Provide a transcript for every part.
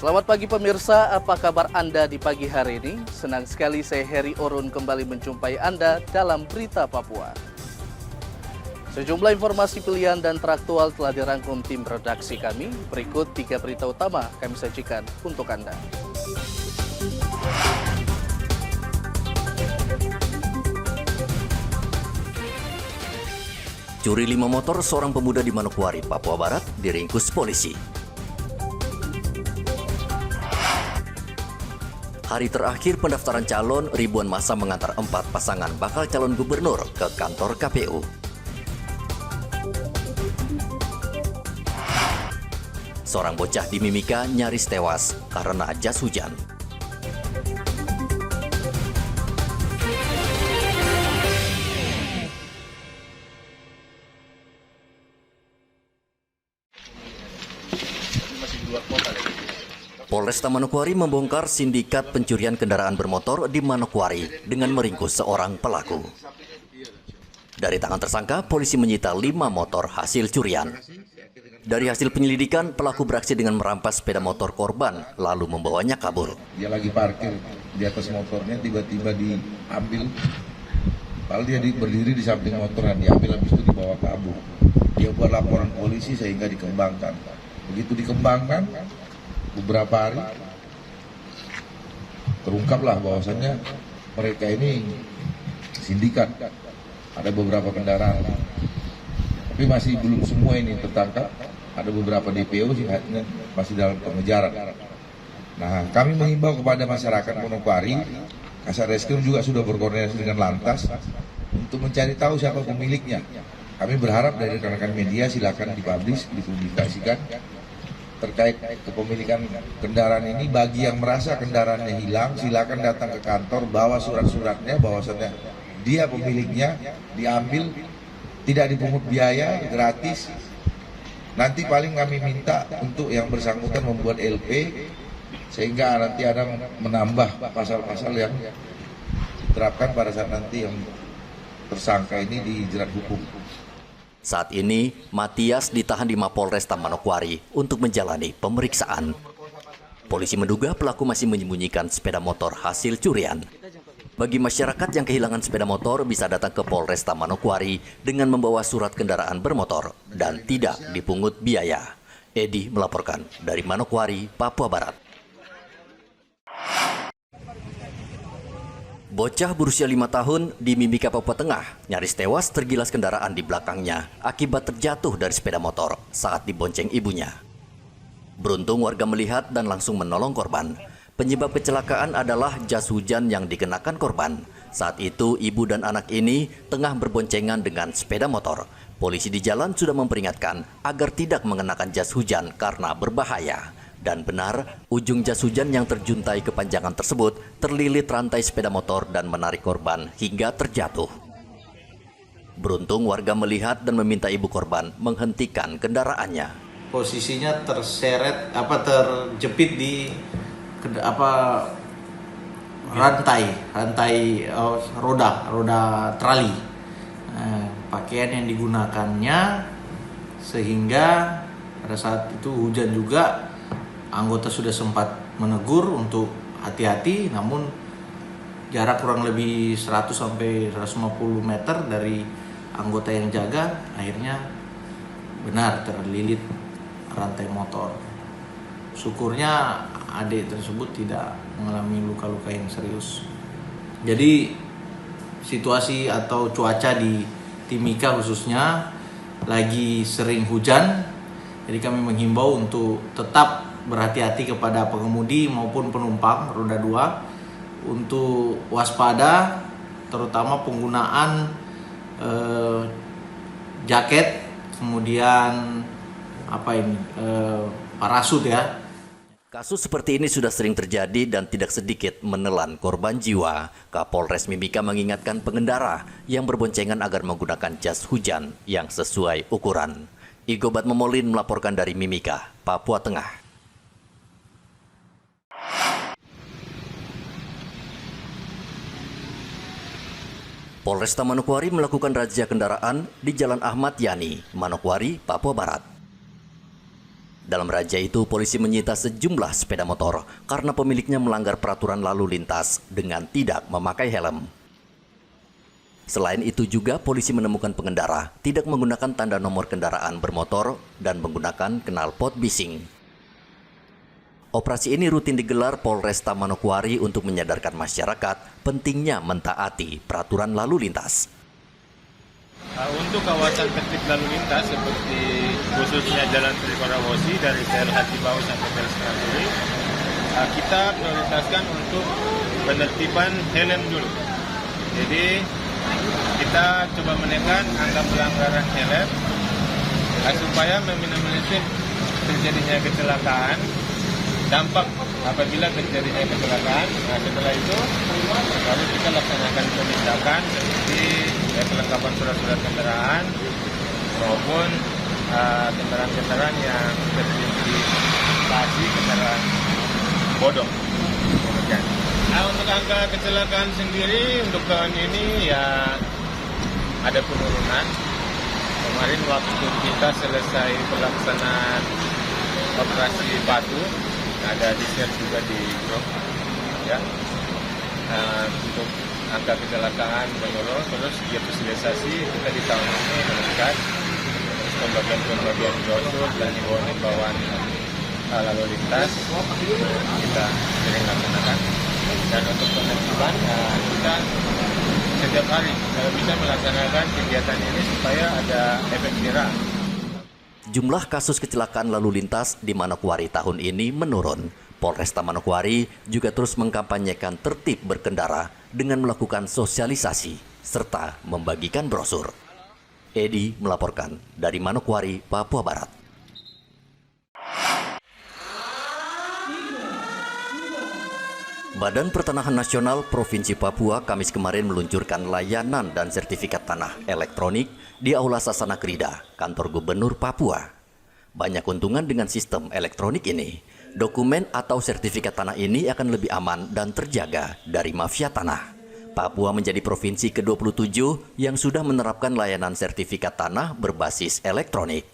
Selamat pagi pemirsa, apa kabar Anda di pagi hari ini? Senang sekali saya Heri Orun kembali menjumpai Anda dalam Berita Papua. Sejumlah informasi pilihan dan teraktual telah dirangkum tim redaksi kami. Berikut 3 berita utama kami sajikan untuk Anda. Curi 5 motor seorang pemuda di Manokwari, Papua Barat diringkus polisi. Hari terakhir pendaftaran calon, ribuan massa mengantar 4 pasangan bakal calon gubernur ke kantor KPU. Seorang bocah di Mimika nyaris tewas karena jas hujan. Polresta Manokwari membongkar sindikat pencurian kendaraan bermotor di Manokwari dengan meringkus seorang pelaku. Dari tangan tersangka, polisi menyita 5 motor hasil curian. Dari hasil penyelidikan, pelaku beraksi dengan merampas sepeda motor korban, lalu membawanya kabur. Dia lagi parkir di atas motornya, tiba-tiba diambil. Lalu dia berdiri di samping motor dan diambil, habis itu dibawa kabur. Dia buat laporan polisi sehingga dikembangkan. Begitu dikembangkan, beberapa hari terungkaplah bahwasannya mereka ini sindikat. Ada beberapa kendaraan, tapi masih belum semua ini tertangkap. Ada beberapa DPO masih dalam pengejaran. Nah, kami mengimbau kepada masyarakat Manokwari, Kasat Reskrim juga sudah berkoordinasi dengan Lantas untuk mencari tahu siapa pemiliknya. Kami berharap dari rekan-rekan media silakan dipublikasikan terkait kepemilikan kendaraan ini. Bagi yang merasa kendaraannya hilang, silakan datang ke kantor, bawa surat-suratnya bahwasannya dia pemiliknya, diambil, tidak dipungut biaya, gratis. Nanti paling kami minta untuk yang bersangkutan membuat LP, sehingga nanti ada menambah pasal-pasal yang diterapkan pada saat nanti yang tersangka ini dijerat hukum. Saat ini, Matias ditahan di Mapolresta Manokwari untuk menjalani pemeriksaan. Polisi menduga pelaku masih menyembunyikan sepeda motor hasil curian. Bagi masyarakat yang kehilangan sepeda motor bisa datang ke Polresta Manokwari dengan membawa surat kendaraan bermotor dan tidak dipungut biaya. Edi melaporkan dari Manokwari, Papua Barat. Bocah berusia 5 tahun di Mimika, Papua Tengah nyaris tewas tergilas kendaraan di belakangnya akibat terjatuh dari sepeda motor saat dibonceng ibunya. Beruntung warga melihat dan langsung menolong korban. Penyebab kecelakaan adalah jas hujan yang dikenakan korban. Saat itu ibu dan anak ini tengah berboncengan dengan sepeda motor. Polisi di jalan sudah memperingatkan agar tidak mengenakan jas hujan karena berbahaya. Dan benar, ujung jas hujan yang terjuntai kepanjangan tersebut terlilit rantai sepeda motor dan menarik korban hingga terjatuh. Beruntung warga melihat dan meminta ibu korban menghentikan kendaraannya. Posisinya terjepit di rantai roda trali. Pakaian yang digunakannya sehingga pada saat itu hujan juga. Anggota sudah sempat menegur untuk hati-hati, namun jarak kurang lebih 100 sampai 150 meter dari anggota yang jaga, akhirnya benar terlilit rantai motor. Syukurnya adik tersebut tidak mengalami luka-luka yang serius. Jadi situasi atau cuaca di Timika khususnya lagi sering hujan, jadi kami menghimbau untuk tetap berhati-hati kepada pengemudi maupun penumpang roda 2 untuk waspada, terutama penggunaan jaket, kemudian parasut ya. Kasus seperti ini sudah sering terjadi dan tidak sedikit menelan korban jiwa. Kapolres Mimika mengingatkan pengendara yang berboncengan agar menggunakan jas hujan yang sesuai ukuran. Igobat Memolin melaporkan dari Mimika, Papua Tengah. Polresta Manokwari melakukan razia kendaraan di Jalan Ahmad Yani, Manokwari, Papua Barat. Dalam razia itu, polisi menyita sejumlah sepeda motor karena pemiliknya melanggar peraturan lalu lintas dengan tidak memakai helm. Selain itu juga polisi menemukan pengendara tidak menggunakan tanda nomor kendaraan bermotor dan menggunakan knalpot bising. Operasi ini rutin digelar Polresta Manokwari untuk menyadarkan masyarakat pentingnya mentaati peraturan lalu lintas. Untuk kawasan tertib lalu lintas seperti khususnya Jalan Sri Korawosi dari Tel Haji Bau sampai Tel Seranduri, kita prioritaskan untuk penertiban helm dulu. Jadi kita coba menekan angka pelanggaran helm supaya meminimalisir terjadinya kecelakaan, dampak apabila terjadinya kecelakaan. Nah, setelah itu baru kita laksanakan penindakan seperti kelengkapan surat-surat kendaraan maupun kendaraan-kendaraan yang teridentifikasi kendaraan bodong. Nah, untuk angka kecelakaan sendiri untuk tahun ini ya ada penurunan. Kemarin waktu kita selesai pelaksanaan operasi Batu, ada di-share juga di grup, ya. Untuk angka kecelakaan menurun, terus dia sosialisasi kita di tahun ini meningkat, terus pembagian brosur dan himbauan lalu lintas kita sering laksanakan. Dan untuk penertiban kita setiap hari bisa melaksanakan kegiatan ini supaya ada efek jerah. Jumlah kasus kecelakaan lalu lintas di Manokwari tahun ini menurun. Polresta Manokwari juga terus mengkampanyekan tertib berkendara dengan melakukan sosialisasi serta membagikan brosur. Edi melaporkan dari Manokwari, Papua Barat. Badan Pertanahan Nasional Provinsi Papua Kamis kemarin meluncurkan layanan dan sertifikat tanah elektronik di Aula Sasana Krida, kantor Gubernur Papua. Banyak keuntungan dengan sistem elektronik ini. Dokumen atau sertifikat tanah ini akan lebih aman dan terjaga dari mafia tanah. Papua menjadi provinsi ke-27 yang sudah menerapkan layanan sertifikat tanah berbasis elektronik.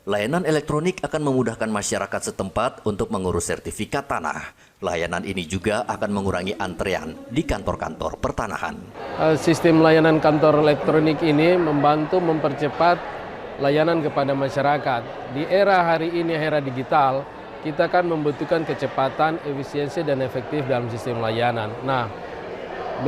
Layanan elektronik akan memudahkan masyarakat setempat untuk mengurus sertifikat tanah. Layanan ini juga akan mengurangi antrean di kantor-kantor pertanahan. Sistem layanan kantor elektronik ini membantu mempercepat layanan kepada masyarakat. Di era hari ini, era digital, kita kan membutuhkan kecepatan, efisiensi, dan efektif dalam sistem layanan. Nah,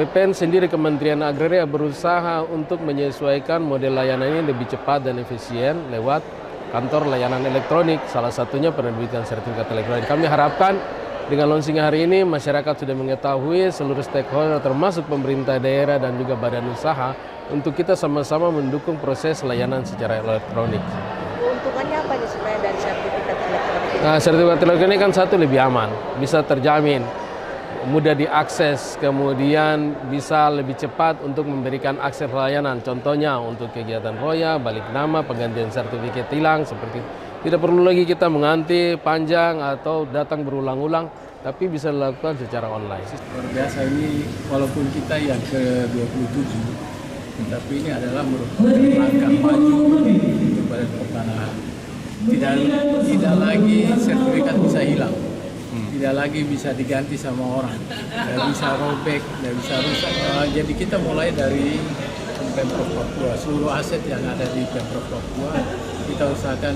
BPN sendiri Kementerian Agraria berusaha untuk menyesuaikan model layanan ini lebih cepat dan efisien lewat kantor layanan elektronik, salah satunya penerbitan sertifikat elektronik. Kami harapkan dengan launching hari ini, masyarakat sudah mengetahui, seluruh stakeholder termasuk pemerintah daerah dan juga badan usaha, untuk kita sama-sama mendukung proses layanan secara elektronik. Keuntungannya apa nih sebenarnya dari sertifikat elektronik? Nah, sertifikat elektronik kan satu lebih aman, bisa terjamin, mudah diakses, kemudian bisa lebih cepat untuk memberikan akses layanan. Contohnya untuk kegiatan roya, balik nama, penggantian sertifikat tilang, seperti itu. Tidak perlu lagi kita menganti panjang atau datang berulang-ulang, tapi bisa dilakukan secara online. Luar biasa ini, walaupun kita yang ke-27, tapi ini adalah merupakan langkah maju untuk badan pertanahan. Tidak lagi sertifikat bisa hilang, tidak lagi bisa diganti sama orang, tidak bisa robek, tidak bisa rusak. Jadi kita mulai dari Pemprov Papua, seluruh aset yang ada di Pemprov Papua kita usahakan.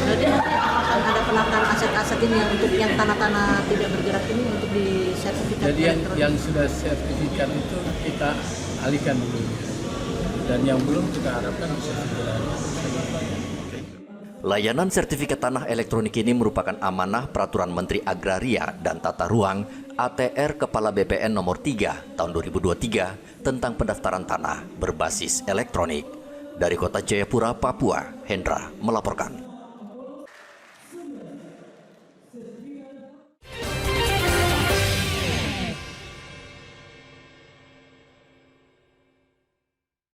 Jadi akan ada penataan aset-aset ini untuk yang tanah-tanah tidak bergerak ini untuk di sertifikat. Jadi yang sudah sertifikat itu kita alihkan dulu, dan yang belum kita harapkan bisa segera. Layanan sertifikat tanah elektronik ini merupakan amanah Peraturan Menteri Agraria dan Tata Ruang ATR Kepala BPN nomor 3 tahun 2023 tentang pendaftaran tanah berbasis elektronik. Dari Kota Jayapura, Papua, Hendra melaporkan.